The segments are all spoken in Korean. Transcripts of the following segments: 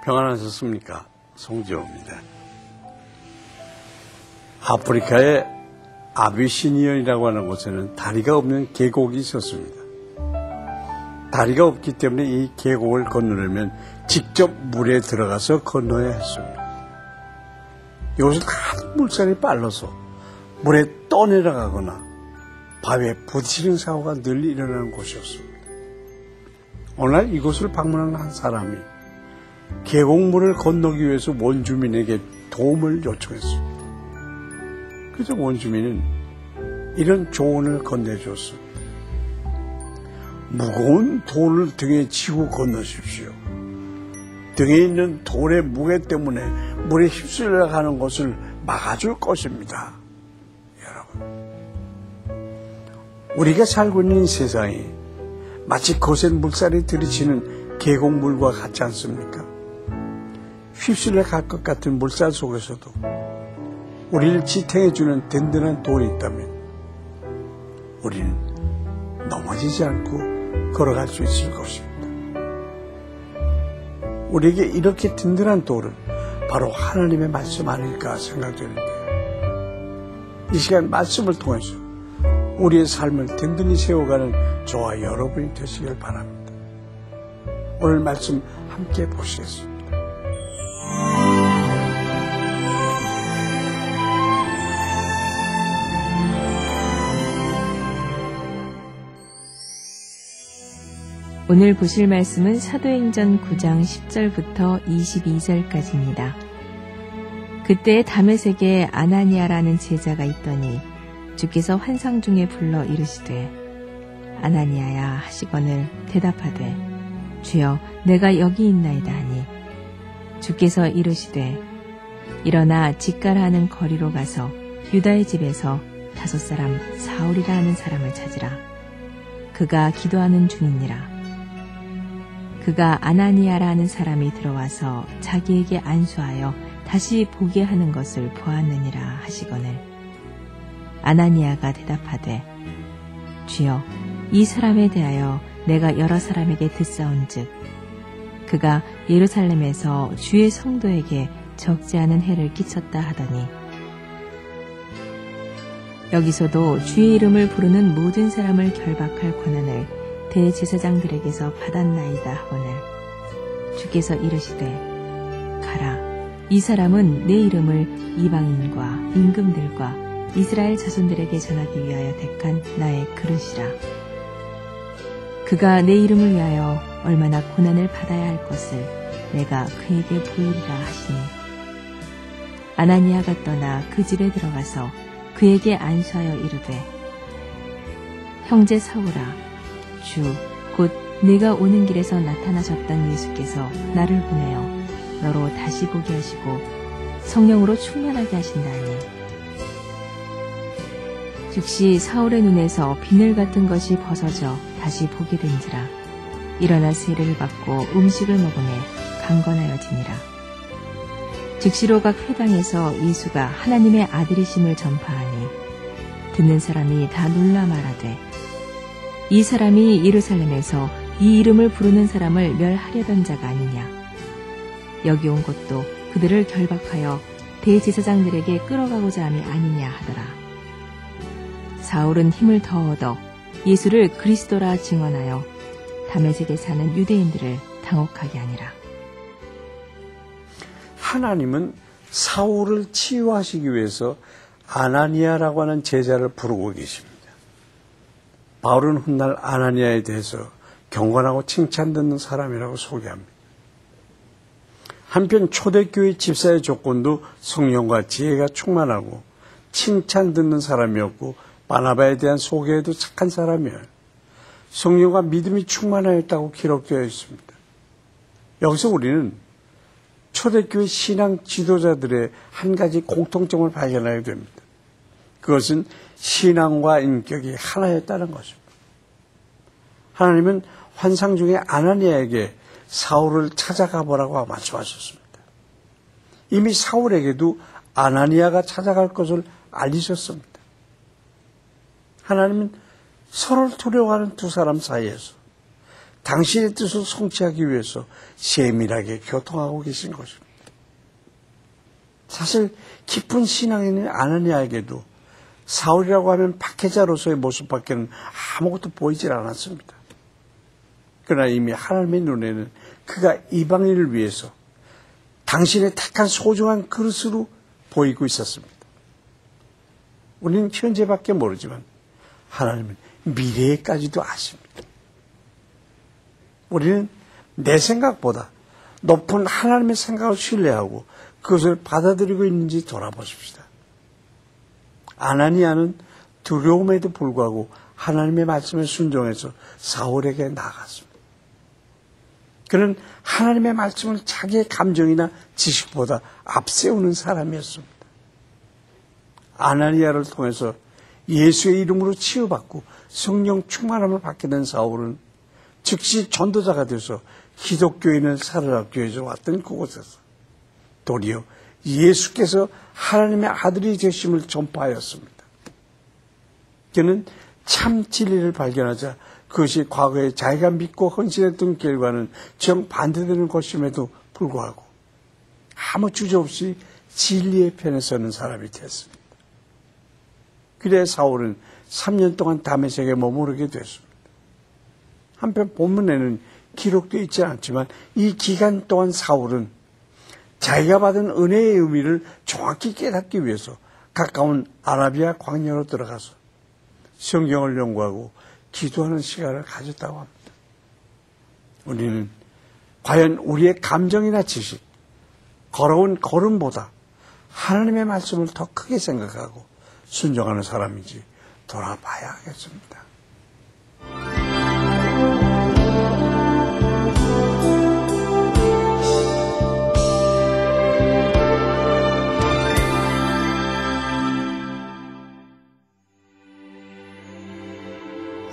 평안하셨습니까? 송지호입니다. 아프리카의 아비시니언이라고 하는 곳에는 다리가 없는 계곡이 있었습니다. 다리가 없기 때문에 이 계곡을 건너려면 직접 물에 들어가서 건너야 했습니다. 이곳은 큰 물살이 빨라서 물에 떠내려가거나 바위에 부딪히는 사고가 늘 일어나는 곳이었습니다. 어느 날 이곳을 방문한 한 사람이 계곡물을 건너기 위해서 원주민에게 도움을 요청했습니다. 그래서 원주민은 이런 조언을 건네줬습니다. 무거운 돌을 등에 지고 건너십시오. 등에 있는 돌의 무게 때문에 물에 휩쓸려 가는 것을 막아줄 것입니다. 여러분, 우리가 살고 있는 이 세상이 마치 거센 물살이 들이치는 계곡물과 같지 않습니까? 휩쓸려 갈 것 같은 물살 속에서도 우리를 지탱해주는 든든한 돌이 있다면 우리는 넘어지지 않고 걸어갈 수 있을 것입니다. 우리에게 이렇게 든든한 돌은 바로 하나님의 말씀 아닐까 생각되는데요. 이 시간 말씀을 통해서 우리의 삶을 든든히 세워가는 저와 여러분이 되시길 바랍니다. 오늘 말씀 함께 보시겠습니다. 오늘 보실 말씀은 사도행전 9장 10절부터 22절까지입니다. 그때 다메섹에 아나니아라는 제자가 있더니 주께서 환상 중에 불러 이르시되 아나니아야 하시거늘 대답하되 주여 내가 여기 있나이다 하니 주께서 이르시되 일어나 직가라 하는 거리로 가서 유다의 집에서 5 사울이라 하는 사람을 찾으라. 그가 기도하는 중이니라. 그가 아나니아라 하는 사람이 들어와서 자기에게 안수하여 다시 보게 하는 것을 보았느니라 하시거늘 아나니아가 대답하되 주여 이 사람에 대하여 내가 여러 사람에게 듣사온즉 그가 예루살렘에서 주의 성도에게 적지 않은 해를 끼쳤다 하더니 여기서도 주의 이름을 부르는 모든 사람을 결박할 권한을 대제사장들에게서 받았나이다 하거늘 주께서 이르시되 가라. 이 사람은 내 이름을 이방인과 임금들과 이스라엘 자손들에게 전하기 위하여 택한 나의 그릇이라. 그가 내 이름을 위하여 얼마나 고난을 받아야 할 것을 내가 그에게 보이리라 하시니 아나니아가 떠나 그 집에 들어가서 그에게 안수하여 이르되 형제 사울아 주 곧 네가 오는 길에서 나타나셨던 예수께서 나를 보내어 너로 다시 보게 하시고 성령으로 충만하게 하신다 하니 즉시 사울의 눈에서 비늘 같은 것이 벗어져 다시 보게 된지라. 일어나 세례를 받고 음식을 먹으매 강건하여지니라. 즉시로 각 회당에서 예수가 하나님의 아들이심을 전파하니 듣는 사람이 다 놀라 말하되 이 사람이 예루살렘에서 이 이름을 부르는 사람을 멸하려던 자가 아니냐. 여기 온 것도 그들을 결박하여 대제사장들에게 끌어가고자 함이 아니냐 하더라. 사울은 힘을 더 얻어 예수를 그리스도라 증언하여 다메섹에 사는 유대인들을 당혹하게 하니라. 하나님은 사울을 치유하시기 위해서 아나니아라고 하는 제자를 부르고 계십니다. 바울은 훗날 아나니아에 대해서 경건하고 칭찬 듣는 사람이라고 소개합니다. 한편 초대교회 집사의 조건도 성령과 지혜가 충만하고 칭찬 듣는 사람이었고 바나바에 대한 소개에도 착한 사람이에요. 성령과 믿음이 충만하였다고 기록되어 있습니다. 여기서 우리는 초대교회 신앙 지도자들의 한 가지 공통점을 발견하게 됩니다. 그것은 신앙과 인격이 하나였다는 것입니다. 하나님은 환상 중에 아나니아에게 사울을 찾아가 보라고 말씀하셨습니다. 이미 사울에게도 아나니아가 찾아갈 것을 알리셨습니다. 하나님은 서로를 두려워하는 두 사람 사이에서 당신의 뜻을 성취하기 위해서 세밀하게 교통하고 계신 것입니다. 사실 깊은 신앙인인 아나니아에게도 사울이라고 하는 박해자로서의 모습밖에는 아무것도 보이질 않았습니다. 그러나 이미 하나님의 눈에는 그가 이방인을 위해서 당신의 택한 소중한 그릇으로 보이고 있었습니다. 우리는 현재밖에 모르지만 하나님은 미래까지도 아십니다. 우리는 내 생각보다 높은 하나님의 생각을 신뢰하고 그것을 받아들이고 있는지 돌아보십시다. 아나니아는 두려움에도 불구하고 하나님의 말씀에 순종해서 사울에게 나아갔습니다. 그는 하나님의 말씀을 자기의 감정이나 지식보다 앞세우는 사람이었습니다. 아나니아를 통해서 예수의 이름으로 치유받고 성령 충만함을 받게 된 사울은 즉시 전도자가 되어서 기독교인을 사르락 교회에 왔던 그곳에서 도리어 예수께서 하나님의 아들이 되심을 전파하였습니다. 그는 참 진리를 발견하자 그것이 과거에 자기가 믿고 헌신했던 결과는 정반대되는 것임에도 불구하고 아무 주저없이 진리의 편에 서는 사람이 되었습니다. 그래 사울은 3년 동안 다메섹에 머무르게 됐습니다. 한편 본문에는 기록되어 있지 않지만 이 기간 동안 사울은 자기가 받은 은혜의 의미를 정확히 깨닫기 위해서 가까운 아라비아 광야로 들어가서 성경을 연구하고 기도하는 시간을 가졌다고 합니다. 우리는 과연 우리의 감정이나 지식, 걸어온 걸음보다 하나님의 말씀을 더 크게 생각하고 순종하는 사람인지 돌아봐야 하겠습니다.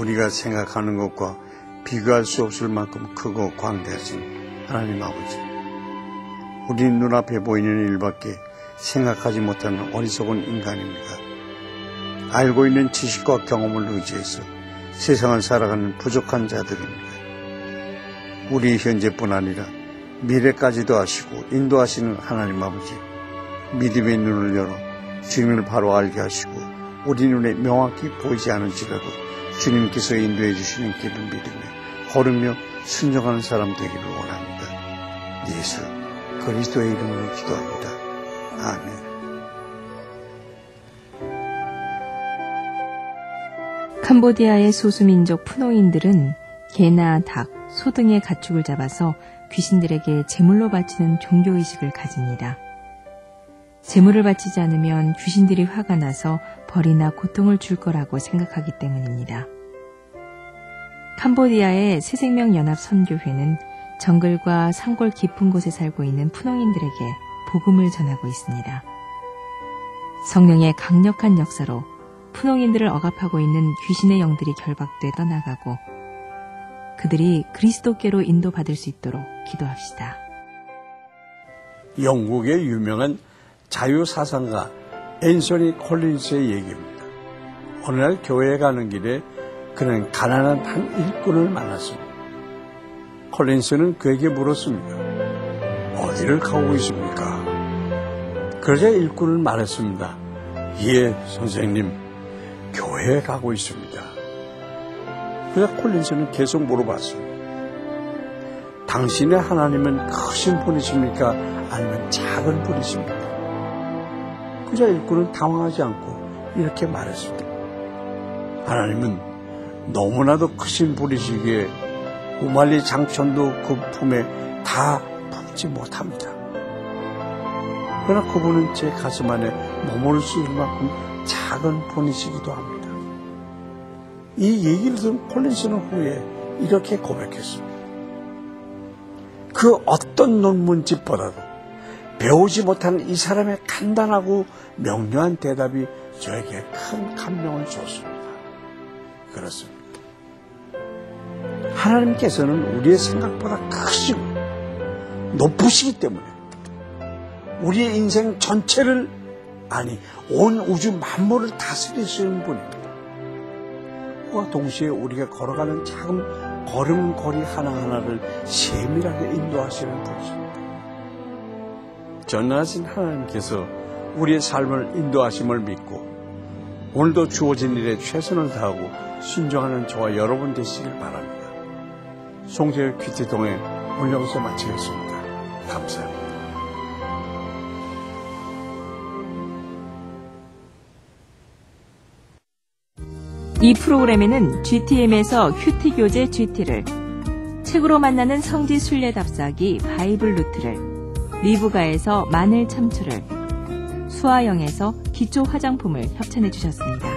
우리가 생각하는 것과 비교할 수 없을 만큼 크고 광대하신 하나님 아버지, 우리 눈앞에 보이는 일밖에 생각하지 못하는 어리석은 인간입니다. 알고 있는 지식과 경험을 의지해서 세상을 살아가는 부족한 자들입니다. 우리 현재뿐 아니라 미래까지도 아시고 인도하시는 하나님 아버지, 믿음의 눈을 열어 주님을 바로 알게 하시고 우리 눈에 명확히 보이지 않을지라도 주님께서 인도해 주시는 길을 믿으며 걸으며 순종하는 사람 되기를 원합니다. 예수 그리스도의 이름으로 기도합니다. 아멘. 캄보디아의 소수민족 푸노인들은 개나 닭, 소 등의 가축을 잡아서 귀신들에게 제물로 바치는 종교의식을 가집니다. 제물을 바치지 않으면 귀신들이 화가 나서 벌이나 고통을 줄 거라고 생각하기 때문입니다. 캄보디아의 새생명연합선교회는 정글과 산골 깊은 곳에 살고 있는 푸농인들에게 복음을 전하고 있습니다. 성령의 강력한 역사로 푸농인들을 억압하고 있는 귀신의 영들이 결박돼 떠나가고 그들이 그리스도께로 인도받을 수 있도록 기도합시다. 영국의 유명한 자유사상가 앤서니 콜린스의 얘기입니다. 어느 날 교회에 가는 길에 그는 가난한 한 일꾼을 만났습니다. 콜린스는 그에게 물었습니다. 어디를 가고 있습니까? 그러자 일꾼은 말했습니다. 예, 선생님, 교회에 가고 있습니다. 그러자 콜린스는 계속 물어봤습니다. 당신의 하나님은 크신 분이십니까? 아니면 작은 분이십니까? 그러자 일꾼은 당황하지 않고 이렇게 말했습니다. 하나님은 너무나도 크신 분이시기에 우말리 장천도 그 품에 다 품지 못합니다. 그러나 그분은 제 가슴 안에 머무를 수 있을 만큼 작은 분이시기도 합니다. 이 얘기를 들은 콜린스는 후에 이렇게 고백했습니다. 그 어떤 논문집보다도 배우지 못한 이 사람의 간단하고 명료한 대답이 저에게 큰 감명을 줬습니다. 그렇습니다. 하나님께서는 우리의 생각보다 크시고 높으시기 때문에 우리의 인생 전체를 아니 온 우주 만물을 다스리시는 분입니다. 그와 동시에 우리가 걸어가는 작은 걸음걸이 하나하나를 세밀하게 인도하시는 분이십니다. 전능하신 하나님께서 우리의 삶을 인도하심을 믿고 오늘도 주어진 일에 최선을 다하고 순종하는 저와 여러분 되시길 바랍니다. 송재열 큐티동의 문령서 마치겠습니다. 감사합니다. 이 프로그램에는 GTM에서 큐티 교재 GT를, 책으로 만나는 성지 순례 답사기 바이블 루트를, 리브가에서 마늘 참초를, 수아영에서 기초 화장품을 협찬해 주셨습니다.